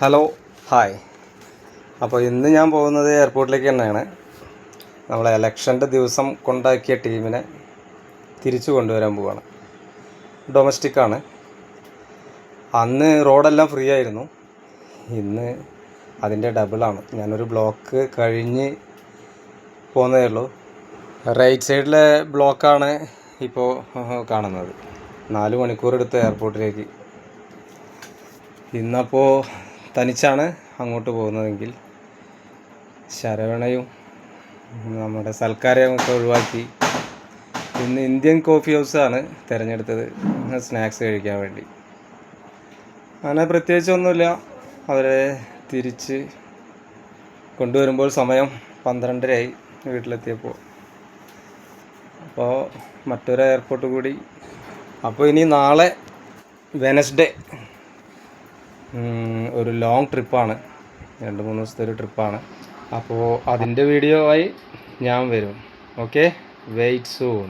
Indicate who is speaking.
Speaker 1: Hello hi. അപ്പോൾ ഇന്ന് ഞാൻ പോകുന്നത് എയർപോർട്ടിലേക്ക് തന്നെയാണ്. നമ്മളെ ഇലക്ഷൻ്റെ ദിവസം കൊണ്ടാക്കിയ ടീമിനെ തിരിച്ചു കൊണ്ടുവരാൻ പോവുകയാണ്. ഡൊമസ്റ്റിക്കാണ്. അന്ന് റോഡെല്ലാം ഫ്രീ ആയിരുന്നു. ഇന്ന് അതിൻ്റെ ഡബിളാണ്. ഞാനൊരു ബ്ലോക്ക് കഴിഞ്ഞ് പോകുന്നതേ ഉള്ളൂ. റൈറ്റ് സൈഡിലെ ബ്ലോക്കാണ് ഇപ്പോൾ കാണുന്നത്. 4 മണിക്കൂർ എടുത്ത് എയർപോർട്ടിലേക്ക്. ഇന്നപ്പോൾ തനിച്ചാണ് അങ്ങോട്ട് പോകുന്നതെങ്കിൽ ശരവണയും നമ്മുടെ സൽക്കാരമൊക്കെ ഒഴിവാക്കി ഇന്ന് ഇന്ത്യൻ കോഫി ഹൗസാണ് തിരഞ്ഞെടുത്തത് സ്നാക്സ് കഴിക്കാൻ വേണ്ടി. അങ്ങനെ പ്രത്യേകിച്ചൊന്നുമില്ല. അവരെ തിരിച്ച് കൊണ്ടുവരുമ്പോൾ സമയം 12:30 വീട്ടിലെത്തിയപ്പോൾ. അപ്പോൾ മറ്റൊരു എയർപോർട്ട് കൂടി. അപ്പോൾ ഇനി നാളെ വെനസ്ഡേ ഒരു ലോങ് ട്രിപ്പാണ്. 2-3 ദിവസത്തെ ഒരു ട്രിപ്പാണ്. അപ്പോൾ അതിൻ്റെ വീഡിയോ ആയി ഞാൻ വരും. Okay, wait soon.